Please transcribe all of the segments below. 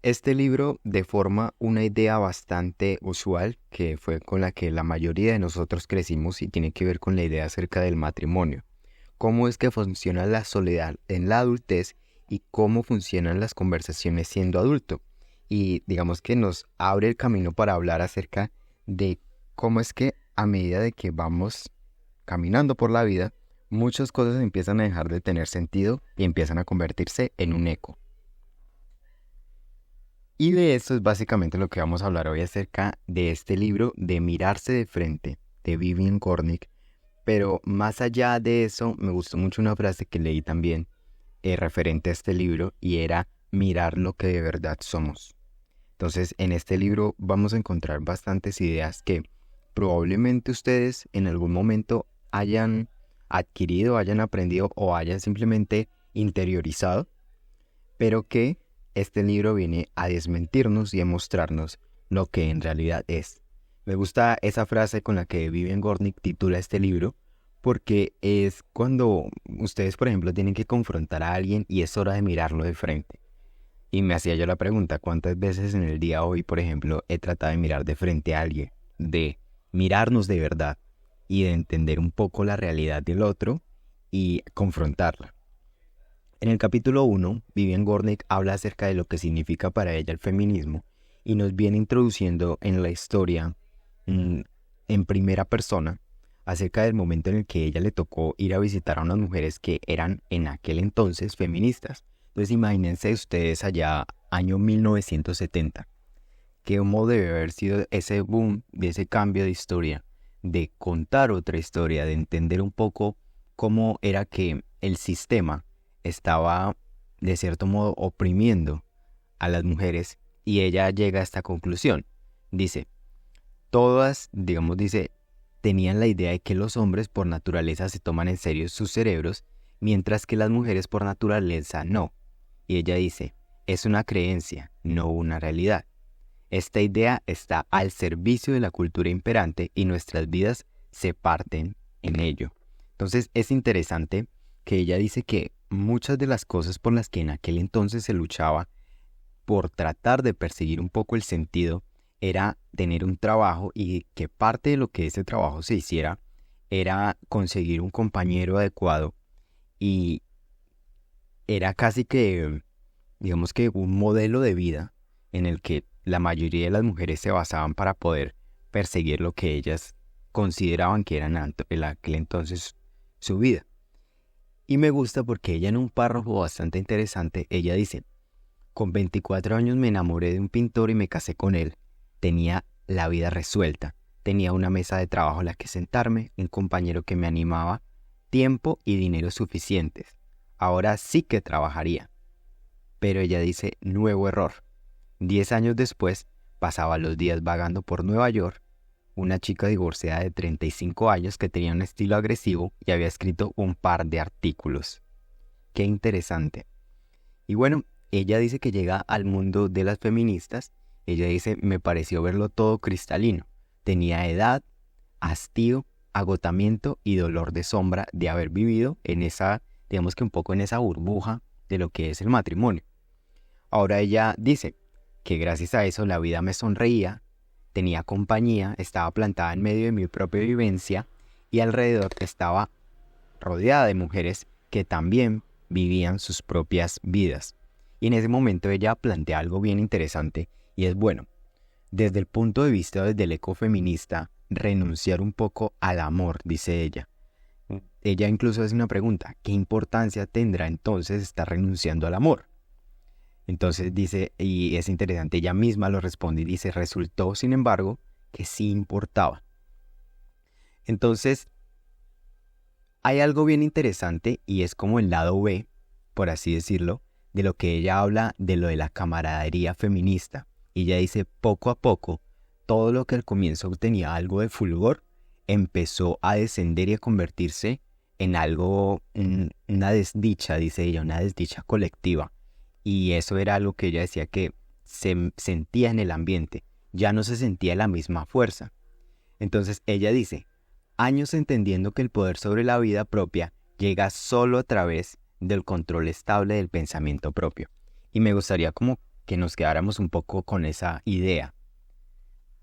Este libro deforma una idea bastante usual que fue con la que la mayoría de nosotros crecimos y tiene que ver con la idea acerca del matrimonio. Cómo es que funciona la soledad en la adultez y cómo funcionan las conversaciones siendo adulto. Y digamos que nos abre el camino para hablar acerca de cómo es que a medida de que vamos caminando por la vida, muchas cosas empiezan a dejar de tener sentido y empiezan a convertirse en un eco. Y de esto es básicamente lo que vamos a hablar hoy acerca de este libro de Mirarse de frente, de Vivian Gornick. Pero más allá de eso, me gustó mucho una frase que leí también referente a este libro y era mirar lo que de verdad somos. Entonces, en este libro vamos a encontrar bastantes ideas que probablemente ustedes en algún momento hayan adquirido, hayan aprendido o hayan simplemente interiorizado, pero que este libro viene a desmentirnos y a mostrarnos lo que en realidad es. Me gusta esa frase con la que Vivian Gornick titula este libro, porque es cuando ustedes, por ejemplo, tienen que confrontar a alguien y es hora de mirarlo de frente. Y me hacía yo la pregunta, ¿cuántas veces en el día hoy, por ejemplo, he tratado de mirar de frente a alguien, de mirarnos de verdad y de entender un poco la realidad del otro y confrontarla? En el capítulo 1, Vivian Gornick habla acerca de lo que significa para ella el feminismo y nos viene introduciendo en la historia en primera persona acerca del momento en el que ella le tocó ir a visitar a unas mujeres que eran en aquel entonces feministas. Entonces imagínense ustedes allá, año 1970, cómo debe haber sido ese boom, de ese cambio de historia, de contar otra historia, de entender un poco cómo era que el sistema estaba de cierto modo oprimiendo a las mujeres y ella llega a esta conclusión. Dice, todas, dice, tenían la idea de que los hombres por naturaleza se toman en serio sus cerebros, mientras que las mujeres por naturaleza no. Y ella dice, es una creencia, no una realidad. Esta idea está al servicio de la cultura imperante y nuestras vidas se parten en ello. Entonces es interesante que ella dice que muchas de las cosas por las que en aquel entonces se luchaba por tratar de perseguir un poco el sentido era tener un trabajo y que parte de lo que ese trabajo se hiciera era conseguir un compañero adecuado y era casi que, digamos que un modelo de vida en el que la mayoría de las mujeres se basaban para poder perseguir lo que ellas consideraban que era en aquel entonces su vida. Y me gusta porque ella en un párrafo bastante interesante, ella dice, con 24 años me enamoré de un pintor y me casé con él. Tenía la vida resuelta, tenía una mesa de trabajo en la que sentarme, un compañero que me animaba, tiempo y dinero suficientes. Ahora sí que trabajaría. Pero ella dice, nuevo error. 10 años después, pasaba los días vagando por Nueva York, una chica divorciada de 35 años que tenía un estilo agresivo y había escrito un par de artículos. Qué interesante. Y bueno, ella dice que llega al mundo de las feministas. Ella dice, me pareció verlo todo cristalino. Tenía edad, hastío, agotamiento y dolor de sombra de haber vivido en esa, digamos que un poco en esa burbuja de lo que es el matrimonio. Ahora ella dice que gracias a eso la vida me sonreía, tenía compañía, estaba plantada en medio de mi propia vivencia y alrededor estaba rodeada de mujeres que también vivían sus propias vidas. Y en ese momento ella plantea algo bien interesante y es, bueno, desde el punto de vista desde el ecofeminista, renunciar un poco al amor, dice ella. Ella incluso hace una pregunta, ¿qué importancia tendrá entonces estar renunciando al amor? Entonces dice, y es interesante, ella misma lo responde y dice, resultó, sin embargo, que sí importaba. Entonces, hay algo bien interesante y es como el lado B, por así decirlo, de lo que ella habla de lo de la camaradería feminista. Y ella dice, poco a poco, todo lo que al comienzo tenía algo de fulgor, empezó a descender y a convertirse en algo, una desdicha, dice ella, una desdicha colectiva. Y eso era algo que ella decía que se sentía en el ambiente, ya no se sentía la misma fuerza. Entonces ella dice, años entendiendo que el poder sobre la vida propia llega solo a través del control estable del pensamiento propio. Y me gustaría como que nos quedáramos un poco con esa idea.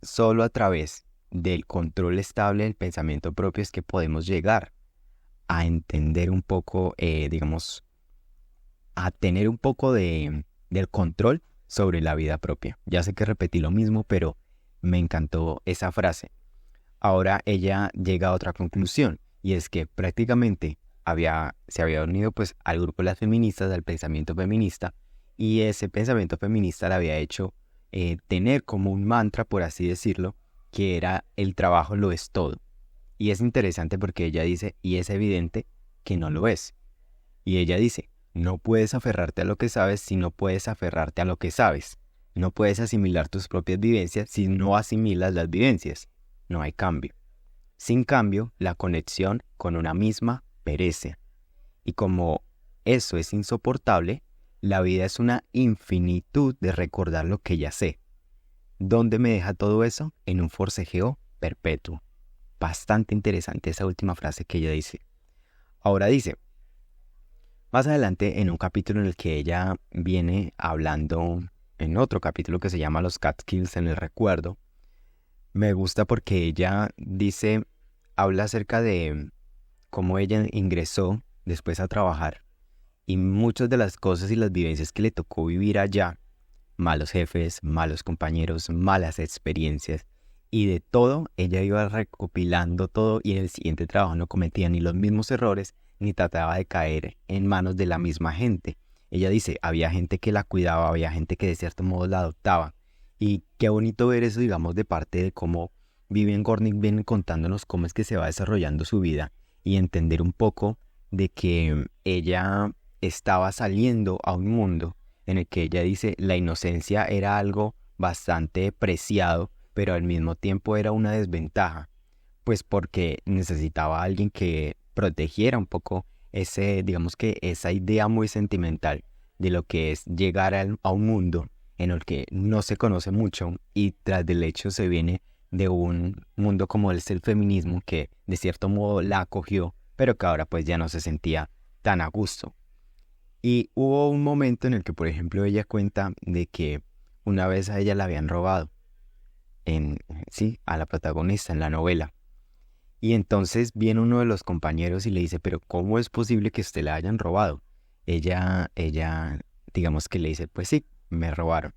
Solo a través del control estable del pensamiento propio es que podemos llegar a entender un poco, digamos, a tener un poco del control sobre la vida propia. Ya sé que repetí lo mismo, pero me encantó esa frase. Ahora ella llega a otra conclusión, y es que prácticamente se había unido pues al grupo de las feministas, al pensamiento feminista, y ese pensamiento feminista la había hecho tener como un mantra, por así decirlo, que era el trabajo lo es todo. Y es interesante porque ella dice, y es evidente que no lo es. Y ella dice, no puedes aferrarte a lo que sabes si no puedes aferrarte a lo que sabes. No puedes asimilar tus propias vivencias si no asimilas las vivencias. No hay cambio. Sin cambio, la conexión con una misma perece. Y como eso es insoportable, la vida es una infinitud de recordar lo que ya sé. ¿Dónde me deja todo eso? En un forcejeo perpetuo. Bastante interesante esa última frase que ella dice. Ahora dice, más adelante en un capítulo en el que ella viene hablando, en otro capítulo que se llama Los Catskills en el recuerdo, me gusta porque ella dice, habla acerca de cómo ella ingresó después a trabajar y muchas de las cosas y las vivencias que le tocó vivir allá, malos jefes, malos compañeros, malas experiencias, y de todo ella iba recopilando todo y en el siguiente trabajo no cometía ni los mismos errores ni trataba de caer en manos de la misma gente. Ella dice, había gente que la cuidaba, había gente que de cierto modo la adoptaba. Y qué bonito ver eso, digamos, de parte de cómo Vivian Gornick viene contándonos cómo es que se va desarrollando su vida y entender un poco de que ella estaba saliendo a un mundo en el que ella dice la inocencia era algo bastante preciado, pero al mismo tiempo era una desventaja, pues porque necesitaba a alguien que protegiera un poco digamos que esa idea muy sentimental de lo que es llegar a un mundo en el que no se conoce mucho y tras del hecho se viene de un mundo como es el feminismo que de cierto modo la acogió, pero que ahora pues ya no se sentía tan a gusto. Y hubo un momento en el que, por ejemplo, ella cuenta de que una vez a ella la habían robado, a la protagonista en la novela. Y entonces viene uno de los compañeros y le dice, pero ¿cómo es posible que usted la hayan robado? Ella, digamos que le dice, pues sí, me robaron.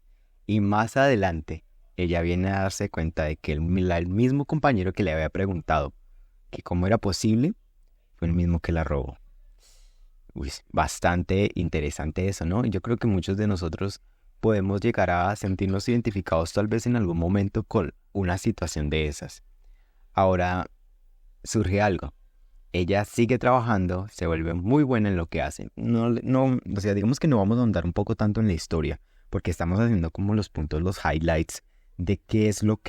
Y más adelante, ella viene a darse cuenta de que el mismo compañero que le había preguntado que cómo era posible, fue el mismo que la robó. Bastante interesante eso, ¿no? Yo creo que muchos de nosotros podemos llegar a sentirnos identificados tal vez en algún momento con una situación de esas. Ahora surge algo. Ella sigue trabajando, se vuelve muy buena en lo que hace. O sea, digamos que no vamos a ahondar un poco tanto en la historia, porque estamos haciendo como los puntos, los highlights de qué es lo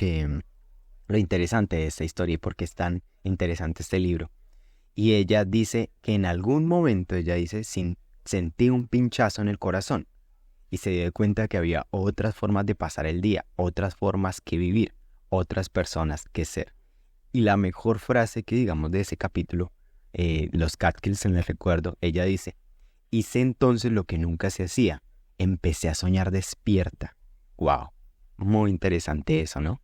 interesante de esta historia y por qué es tan interesante este libro. Y ella dice que en algún momento, sentí un pinchazo en el corazón y se dio cuenta que había otras formas de pasar el día, otras formas que vivir, otras personas que ser. Y la mejor frase que digamos de ese capítulo, Los Catskills en el recuerdo, ella dice, hice entonces lo que nunca se hacía, empecé a soñar despierta. ¡Wow! Muy interesante eso, ¿no?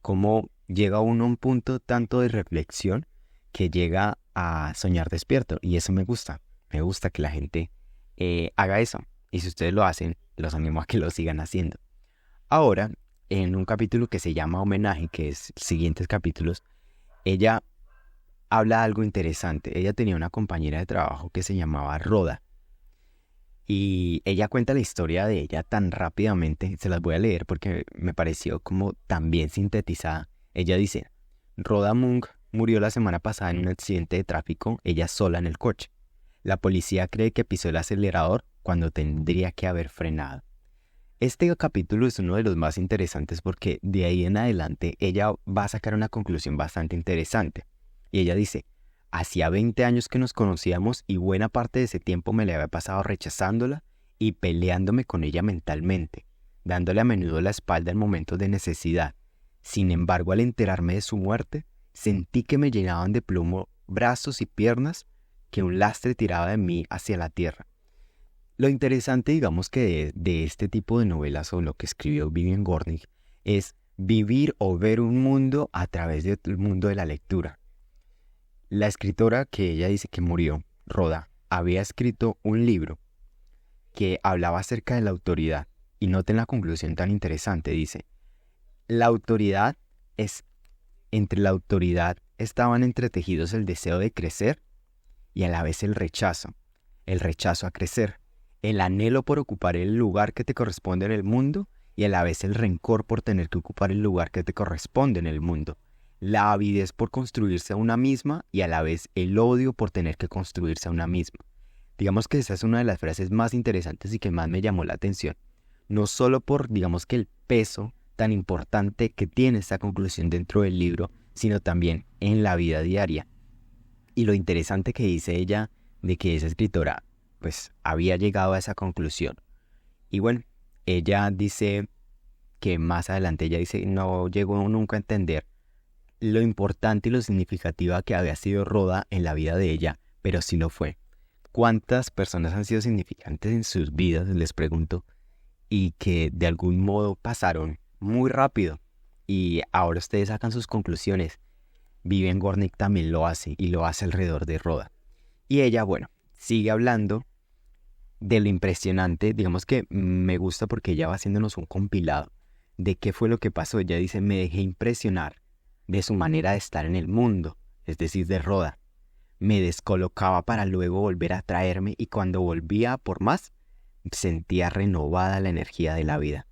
Cómo llega uno a un punto tanto de reflexión que llega a soñar despierto. Y eso me gusta que la gente haga eso. Y si ustedes lo hacen, los animo a que lo sigan haciendo. Ahora, en un capítulo que se llama Homenaje, que es siguientes capítulos, ella habla algo interesante. Ella tenía una compañera de trabajo que se llamaba Rhoda. Y ella cuenta la historia de ella tan rápidamente, se las voy a leer porque me pareció como tan bien sintetizada. Ella dice, Rhoda Munk murió la semana pasada en un accidente de tráfico, ella sola en el coche. La policía cree que pisó el acelerador cuando tendría que haber frenado. Este capítulo es uno de los más interesantes porque de ahí en adelante ella va a sacar una conclusión bastante interesante. Y ella dice, hacía 20 años que nos conocíamos y buena parte de ese tiempo me le había pasado rechazándola y peleándome con ella mentalmente, dándole a menudo la espalda en momentos de necesidad. Sin embargo, al enterarme de su muerte, sentí que me llenaban de plomo brazos y piernas, que un lastre tiraba de mí hacia la tierra. Lo interesante, digamos que de este tipo de novelas o lo que escribió Vivian Gornick es vivir o ver un mundo a través del mundo de la lectura. La escritora que ella dice que murió, Rhoda, había escrito un libro que hablaba acerca de la autoridad. Y noten la conclusión tan interesante, dice, la autoridad es, entre la autoridad estaban entretejidos el deseo de crecer y a la vez el rechazo a crecer, el anhelo por ocupar el lugar que te corresponde en el mundo y a la vez el rencor por tener que ocupar el lugar que te corresponde en el mundo, la avidez por construirse a una misma y a la vez el odio por tener que construirse a una misma. Digamos que esa es una de las frases más interesantes y que más me llamó la atención. No solo por, digamos que el peso tan importante que tiene esta conclusión dentro del libro, sino también en la vida diaria. Y lo interesante que dice ella de que esa escritora pues había llegado a esa conclusión. Y bueno, ella dice que más adelante ella dice no llegó nunca a entender lo importante y lo significativa que había sido Rhoda en la vida de ella, pero sí lo fue. ¿Cuántas personas han sido significantes en sus vidas? Les pregunto. Y que de algún modo pasaron muy rápido. Y ahora ustedes sacan sus conclusiones. Vivian Gornick también lo hace y lo hace alrededor de Rhoda. Y ella, bueno, sigue hablando de lo impresionante. Digamos que me gusta porque ella va haciéndonos un compilado de qué fue lo que pasó. Ella dice, me dejé impresionar de su manera de estar en el mundo, es decir, de Rhoda. Me descolocaba para luego volver a traerme y cuando volvía por más, sentía renovada la energía de la vida.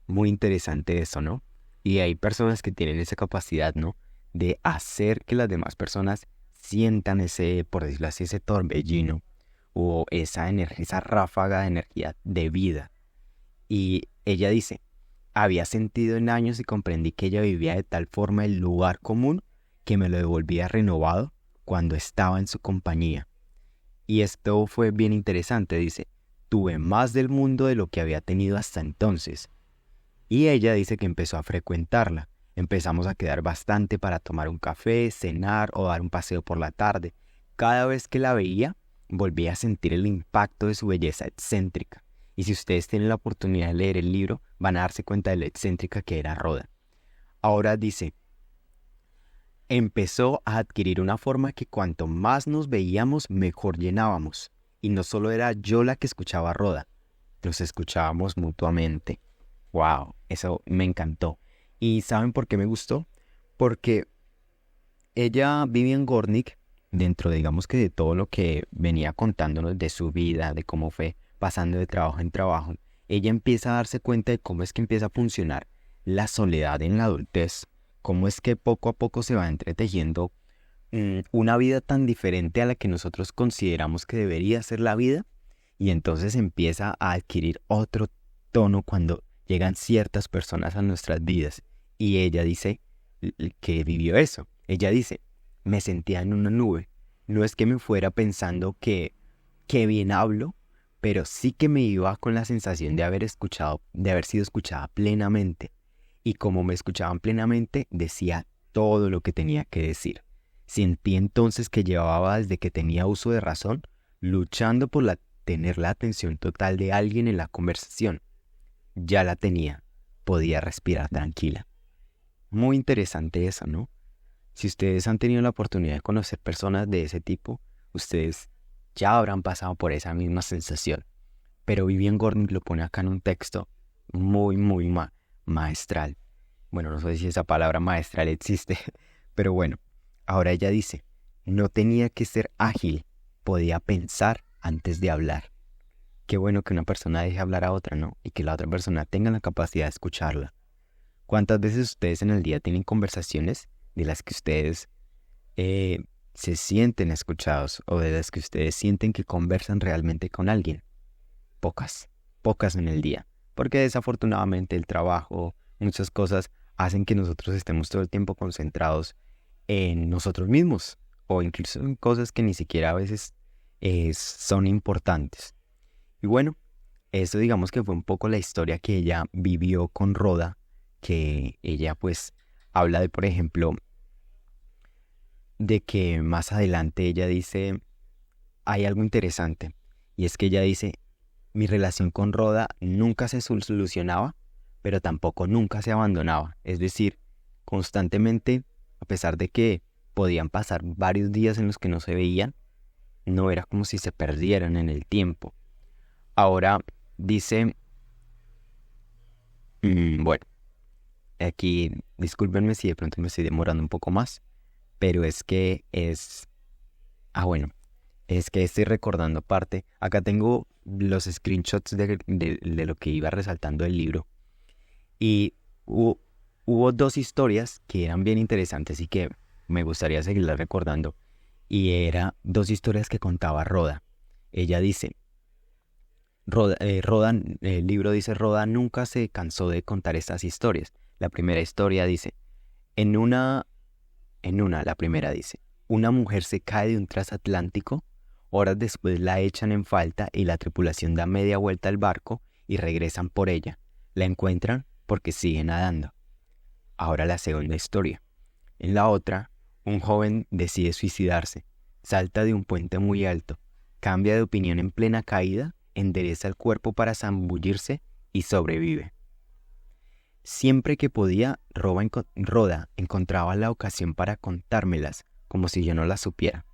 Muy interesante eso, ¿no? Y hay personas que tienen esa capacidad, ¿no? De hacer que las demás personas sientan ese, por decirlo así, ese torbellino o esa energía, esa ráfaga de energía de vida. Y ella dice, había sentido en años y comprendí que ella vivía de tal forma el lugar común que me lo devolvía renovado cuando estaba en su compañía. Y esto fue bien interesante, dice, tuve más del mundo de lo que había tenido hasta entonces. Y ella dice que empezó a frecuentarla. Empezamos a quedar bastante para tomar un café, cenar o dar un paseo por la tarde. Cada vez que la veía, volvía a sentir el impacto de su belleza excéntrica. Y si ustedes tienen la oportunidad de leer el libro, van a darse cuenta de lo excéntrica que era Rhoda. Ahora dice, empezó a adquirir una forma que cuanto más nos veíamos, mejor llenábamos. Y no solo era yo la que escuchaba a Rhoda, nos escuchábamos mutuamente. ¡Wow! Eso me encantó. ¿Y saben por qué me gustó? Porque ella, Vivian Gornick, dentro, digamos que de todo lo que venía contándonos de su vida, de cómo fue pasando de trabajo en trabajo, ella empieza a darse cuenta de cómo es que empieza a funcionar la soledad en la adultez, cómo es que poco a poco se va entretejiendo una vida tan diferente a la que nosotros consideramos que debería ser la vida, y entonces empieza a adquirir otro tono cuando llegan ciertas personas a nuestras vidas. Y ella dice que vivió eso. Ella dice, me sentía en una nube. No es que me fuera pensando que bien hablo, pero sí que me iba con la sensación de haber sido escuchada plenamente. Y como me escuchaban plenamente, decía todo lo que tenía que decir. Sentí entonces que llevaba desde que tenía uso de razón, luchando por tener la atención total de alguien en la conversación. Ya la tenía, podía respirar tranquila. Muy interesante eso, ¿no? Si ustedes han tenido la oportunidad de conocer personas de ese tipo, ustedes ya habrán pasado por esa misma sensación. Pero Vivian Gornick lo pone acá en un texto muy, muy maestral. Bueno, no sé si esa palabra maestral existe, pero bueno, ahora ella dice, no tenía que ser ágil, podía pensar antes de hablar. Qué bueno que una persona deje hablar a otra, ¿no? Y que la otra persona tenga la capacidad de escucharla. ¿Cuántas veces ustedes en el día tienen conversaciones de las que ustedes se sienten escuchados o de las que ustedes sienten que conversan realmente con alguien? Pocas en el día. Porque desafortunadamente el trabajo, muchas cosas hacen que nosotros estemos todo el tiempo concentrados en nosotros mismos o incluso en cosas que ni siquiera a veces son importantes. Y bueno, eso digamos que fue un poco la historia que ella vivió con Rhoda, que ella pues habla de, por ejemplo, de que más adelante ella dice, hay algo interesante, y es que ella dice, Mi relación con Rhoda nunca se solucionaba, pero tampoco nunca se abandonaba. Es decir, constantemente, a pesar de que podían pasar varios días en los que no se veían, no era como si se perdieran en el tiempo. Ahora dice, bueno, aquí discúlpenme si de pronto me estoy demorando un poco más, pero es que bueno, es que estoy recordando parte. Acá tengo los screenshots de lo que iba resaltando el libro. Y hubo dos historias que eran bien interesantes y que me gustaría seguirlas recordando. Y eran dos historias que contaba Rhoda. Ella dice, Rhoda, el libro dice, Rhoda nunca se cansó de contar estas historias. La primera historia dice, la primera dice, una mujer se cae de un transatlántico, horas después la echan en falta y la tripulación da media vuelta al barco y regresan por ella. La encuentran porque sigue nadando. Ahora la segunda historia. En la otra, un joven decide suicidarse, salta de un puente muy alto, cambia de opinión en plena caída, endereza el cuerpo para zambullirse y sobrevive. Siempre que podía, Rhoda encontraba la ocasión para contármelas, como si yo no las supiera.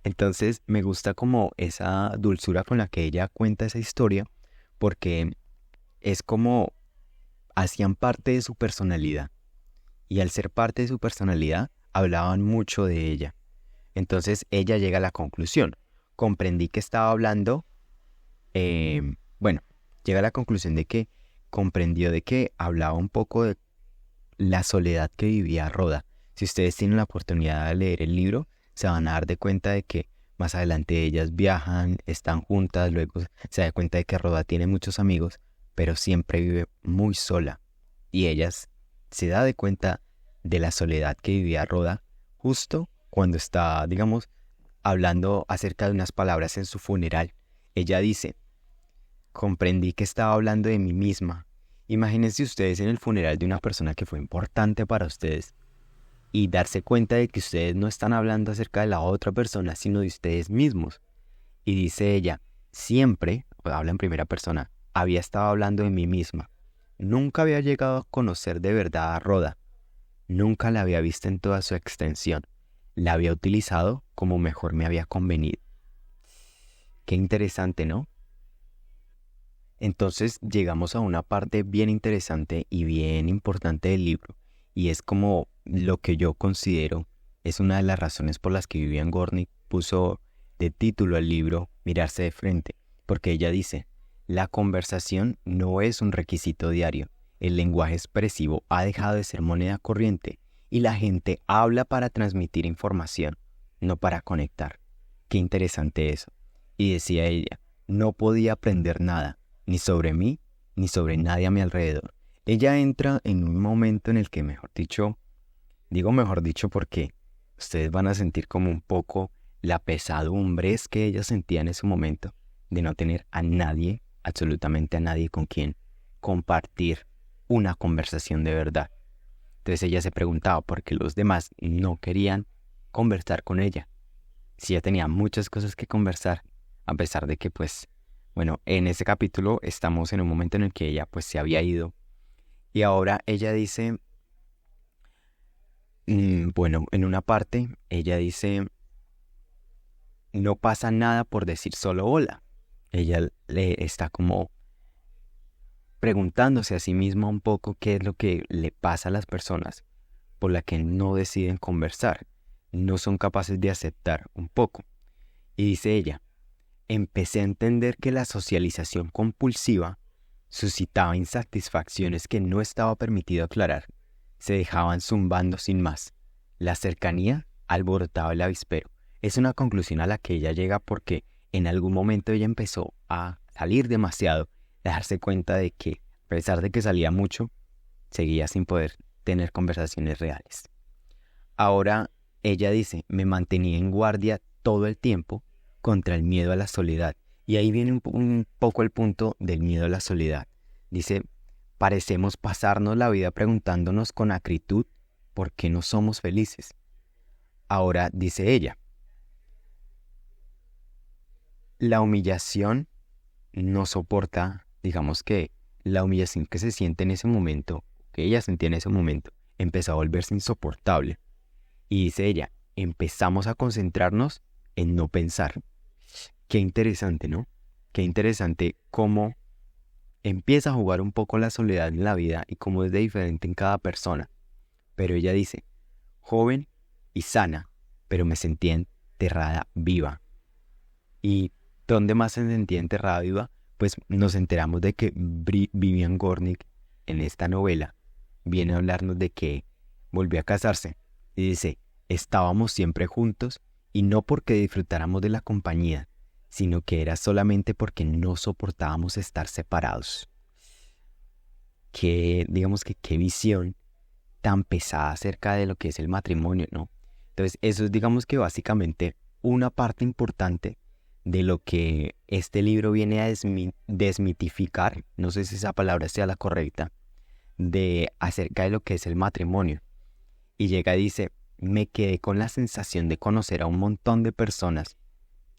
Entonces me gusta como esa dulzura con la que ella cuenta esa historia, porque es como hacían parte de su personalidad. Y al ser parte de su personalidad, hablaban mucho de ella. Entonces ella llega a la conclusión. Comprendí que estaba hablando, llega a la conclusión de que comprendió de que hablaba un poco de la soledad que vivía Rhoda. Si ustedes tienen la oportunidad de leer el libro, se van a dar de cuenta de que más adelante ellas viajan, están juntas, luego se da cuenta de que Rhoda tiene muchos amigos, pero siempre vive muy sola. Y ellas se da de cuenta de la soledad que vivía Rhoda justo cuando está, digamos, hablando acerca de unas palabras en su funeral. Ella dice, comprendí que estaba hablando de mí misma. Imagínense ustedes en el funeral de una persona que fue importante para ustedes y darse cuenta de que ustedes no están hablando acerca de la otra persona, sino de ustedes mismos. Y dice ella, siempre, habla en primera persona, había estado hablando de mí misma. Nunca había llegado a conocer de verdad a Rhoda. Nunca la había visto en toda su extensión. La había utilizado como mejor me había convenido. Qué interesante, ¿no? Entonces llegamos a una parte bien interesante y bien importante del libro, y es como lo que yo considero es una de las razones por las que Vivian Gornick puso de título al libro Mirarse de frente, porque ella dice, la conversación no es un requisito diario, el lenguaje expresivo ha dejado de ser moneda corriente y la gente habla para transmitir información, no para conectar. Qué interesante eso. Y decía ella, no podía aprender nada, ni sobre mí, ni sobre nadie a mi alrededor. Ella entra en un momento en el que, mejor dicho porque ustedes van a sentir como un poco la pesadumbre que ella sentía en ese momento de no tener a nadie, absolutamente a nadie con quien compartir una conversación de verdad. Entonces ella se preguntaba por qué los demás no querían conversar con ella. Si ella tenía muchas cosas que conversar, a pesar de que en ese capítulo estamos en un momento en el que ella se había ido. Y ahora ella dice, en una parte, ella dice, no pasa nada por decir solo hola. Ella le está como preguntándose a sí misma un poco qué es lo que le pasa a las personas por las que no deciden conversar, no son capaces de aceptar un poco. Y dice ella, empecé a entender que la socialización compulsiva suscitaba insatisfacciones que no estaba permitido aclarar. Se dejaban zumbando sin más. La cercanía alborotaba el avispero. Es una conclusión a la que ella llega porque en algún momento ella empezó a salir demasiado, a darse cuenta de que, a pesar de que salía mucho, seguía sin poder tener conversaciones reales. Ahora ella dice, me mantenía en guardia todo el tiempo contra el miedo a la soledad. Y ahí viene un poco el punto del miedo a la soledad. Dice, parecemos pasarnos la vida preguntándonos con acritud por qué no somos felices. Ahora dice ella, la humillación no soporta, digamos que la humillación que se siente en ese momento, que ella sentía en ese momento, empezó a volverse insoportable. Y dice ella, empezamos a concentrarnos en no pensar. Qué interesante, ¿no? Qué interesante cómo empieza a jugar un poco la soledad en la vida y cómo es de diferente en cada persona. Pero ella dice, joven y sana, pero me sentía enterrada viva. ¿Y dónde más se sentía enterrada viva? Pues nos enteramos de que Vivian Gornick en esta novela viene a hablarnos de que volvió a casarse y dice, estábamos siempre juntos y no porque disfrutáramos de la compañía, sino que era solamente porque no soportábamos estar separados. Digamos que qué visión tan pesada acerca de lo que es el matrimonio, ¿no? Entonces, eso es, digamos que básicamente una parte importante de lo que este libro viene a desmitificar, no sé si esa palabra sea la correcta, acerca de lo que es el matrimonio. Y llega y dice, me quedé con la sensación de conocer a un montón de personas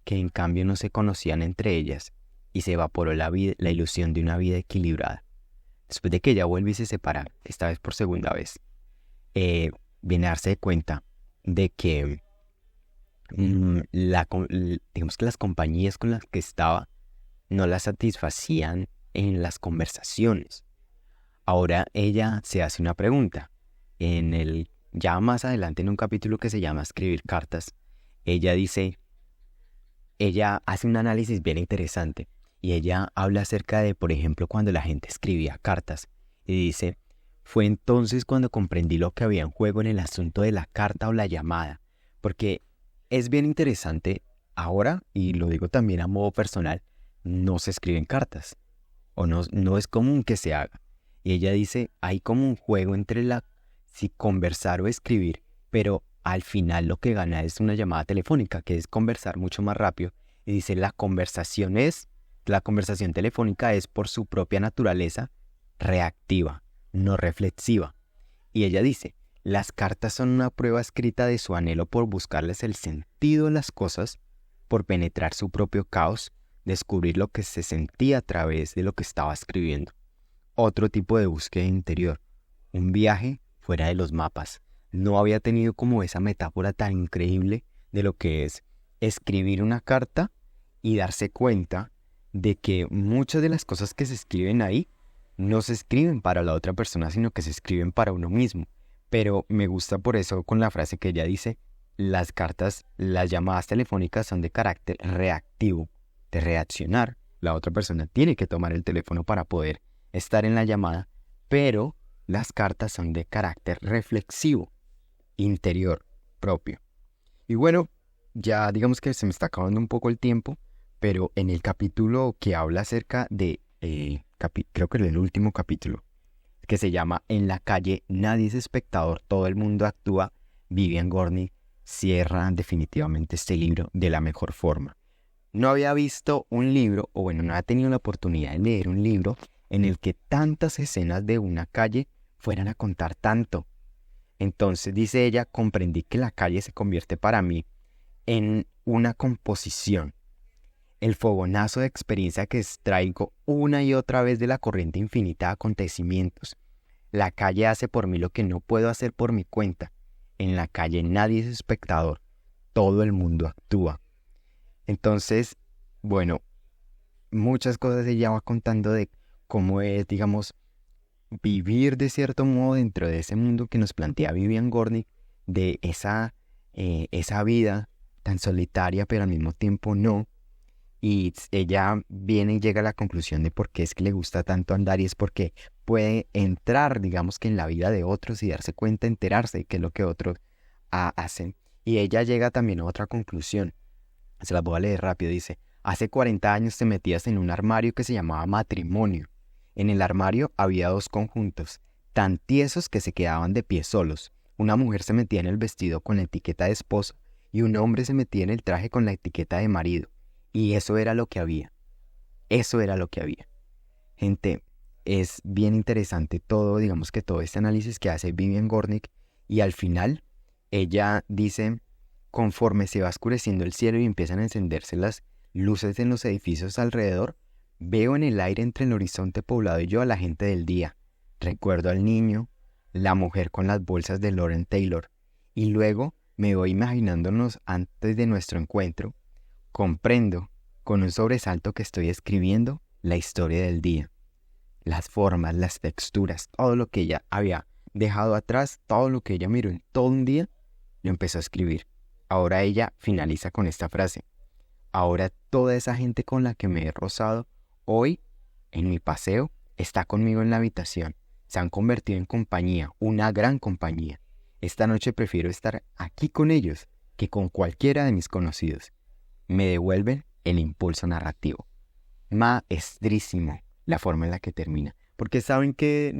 que en cambio no se conocían entre ellas y se evaporó la ilusión de una vida equilibrada. Después de que ella vuelve y se separa, esta vez por segunda vez, viene a darse cuenta de que digamos que las compañías con las que estaba no la satisfacían en las conversaciones. Ahora ella se hace una pregunta. Ya más adelante en un capítulo que se llama Escribir cartas, ella hace un análisis bien interesante y ella habla acerca de, por ejemplo, cuando la gente escribía cartas y dice, fue entonces cuando comprendí lo que había en juego en el asunto de la carta o la llamada, porque es bien interesante ahora, y lo digo también a modo personal, no se escriben cartas o no es común que se haga. Y ella dice, hay como un juego entre si conversar o escribir, pero al final lo que gana es una llamada telefónica, que es conversar mucho más rápido. Y dice, la conversación telefónica es por su propia naturaleza reactiva, no reflexiva. Y ella dice, las cartas son una prueba escrita de su anhelo por buscarles el sentido de las cosas, por penetrar su propio caos, descubrir lo que se sentía a través de lo que estaba escribiendo. Otro tipo de búsqueda interior, un viaje fuera de los mapas. No había tenido como esa metáfora tan increíble de lo que es escribir una carta y darse cuenta de que muchas de las cosas que se escriben ahí no se escriben para la otra persona, sino que se escriben para uno mismo. Pero me gusta por eso con la frase que ella dice, las llamadas telefónicas son de carácter reactivo, de reaccionar. La otra persona tiene que tomar el teléfono para poder estar en la llamada, pero las cartas son de carácter reflexivo, interior, propio. Y bueno, ya digamos que se me está acabando un poco el tiempo, pero en el capítulo que habla acerca de, creo que es el último capítulo, que se llama En la calle nadie es espectador, todo el mundo actúa, Vivian Gornick cierra definitivamente este libro de la mejor forma. No había visto un libro, o bueno, no había tenido la oportunidad de leer un libro en el que tantas escenas de una calle fueran a contar tanto. Entonces, dice ella, comprendí que la calle se convierte para mí en una composición, el fogonazo de experiencia que extraigo una y otra vez de la corriente infinita de acontecimientos. La calle hace por mí lo que no puedo hacer por mi cuenta. En la calle nadie es espectador, todo el mundo actúa. Entonces, bueno, muchas cosas ella va contando de cómo es, digamos, vivir de cierto modo dentro de ese mundo que nos plantea Vivian Gornick, de esa vida tan solitaria, pero al mismo tiempo no. Y ella viene y llega a la conclusión de por qué es que le gusta tanto andar, y es porque puede entrar, digamos que en la vida de otros y darse cuenta, enterarse de qué es lo que otros hacen. Y ella llega también a otra conclusión. Se las voy a leer rápido. Dice, hace 40 años te metías en un armario que se llamaba matrimonio. En el armario había dos conjuntos, tan tiesos que se quedaban de pie solos. Una mujer se metía en el vestido con la etiqueta de esposo y un hombre se metía en el traje con la etiqueta de marido. Y eso era lo que había. Eso era lo que había. Gente, es bien interesante todo, digamos que todo este análisis que hace Vivian Gornick, y al final ella dice, conforme se va oscureciendo el cielo y empiezan a encenderse las luces en los edificios alrededor, Veo en el aire entre el horizonte poblado y yo a la gente del día. Recuerdo al niño, la mujer con las bolsas de Lauren Taylor. Y luego me voy imaginándonos antes de nuestro encuentro. Comprendo, con un sobresalto, que estoy escribiendo la historia del día. Las formas, las texturas, todo lo que ella había dejado atrás, todo lo que ella miró en todo un día, lo empezó a escribir. Ahora ella finaliza con esta frase. Ahora toda esa gente con la que me he rozado hoy en mi paseo está conmigo en la habitación. Se han convertido en compañía, una gran compañía. Esta noche prefiero estar aquí con ellos que con cualquiera de mis conocidos. Me devuelven el impulso narrativo. Maestrísimo la forma en la que termina. Porque ¿saben qué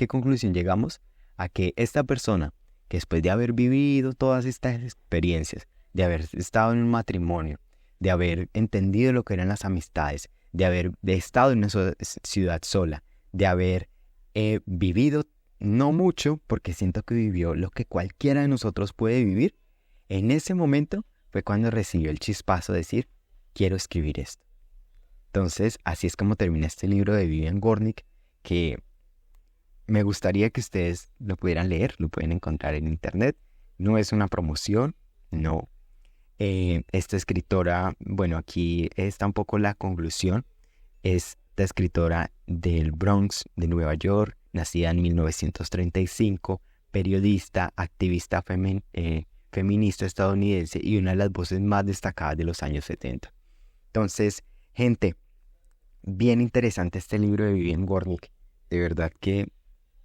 conclusión llegamos? A que esta persona, que después de haber vivido todas estas experiencias, de haber estado en un matrimonio, de haber entendido lo que eran las amistades, de estado en una ciudad sola, de haber vivido no mucho, porque siento que vivió lo que cualquiera de nosotros puede vivir, en ese momento fue cuando recibió el chispazo de decir, quiero escribir esto. Entonces, así es como termina este libro de Vivian Gornick, que me gustaría que ustedes lo pudieran leer, lo pueden encontrar en internet. No es una promoción, no. Esta escritora, bueno, aquí está un poco la conclusión. Esta escritora del Bronx, de Nueva York, nacida en 1935, periodista, activista feminista estadounidense y una de las voces más destacadas de los años 70. Entonces, gente, bien interesante este libro de Vivian Gornick. De verdad que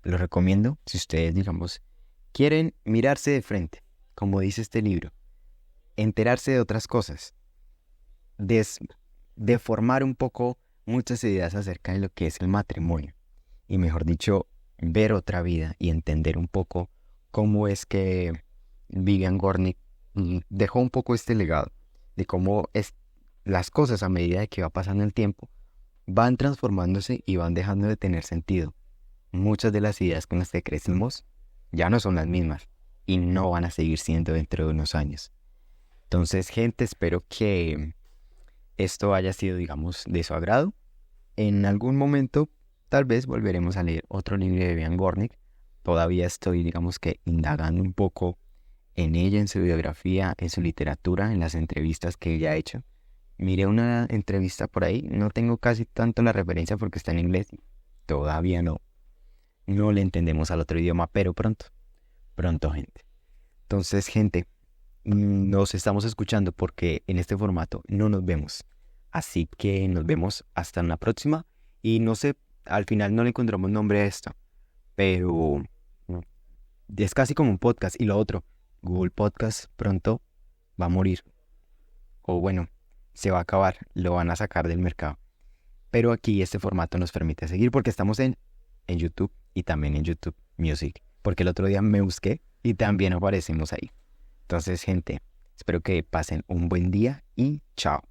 lo recomiendo si ustedes, digamos, quieren mirarse de frente, como dice este libro, enterarse de otras cosas, deformar un poco muchas ideas acerca de lo que es el matrimonio y, mejor dicho, ver otra vida y entender un poco cómo es que Vivian Gornick dejó un poco este legado de cómo las cosas, a medida de que va pasando el tiempo, van transformándose y van dejando de tener sentido. Muchas de las ideas con las que crecimos ya no son las mismas y no van a seguir siendo dentro de unos años. Entonces, gente, espero que esto haya sido, digamos, de su agrado. En algún momento, tal vez volveremos a leer otro libro de Vivian Gornick. Todavía estoy, digamos que, indagando un poco en ella, en su biografía, en su literatura, en las entrevistas que ella ha hecho. Miré una entrevista por ahí, no tengo casi tanto la referencia porque está en inglés. Todavía no le entendemos al otro idioma, pero pronto, gente. Entonces, gente, nos estamos escuchando porque en este formato no nos vemos. Así que nos vemos hasta una próxima. Y no sé, al final no le encontramos nombre a esto, pero es casi como un podcast. Y lo otro, Google Podcast pronto va a morir. O bueno, se va a acabar, lo van a sacar del mercado. Pero aquí este formato nos permite seguir porque estamos en YouTube y también en YouTube Music. Porque el otro día me busqué y también aparecemos ahí. Entonces, gente, espero que pasen un buen día y chao.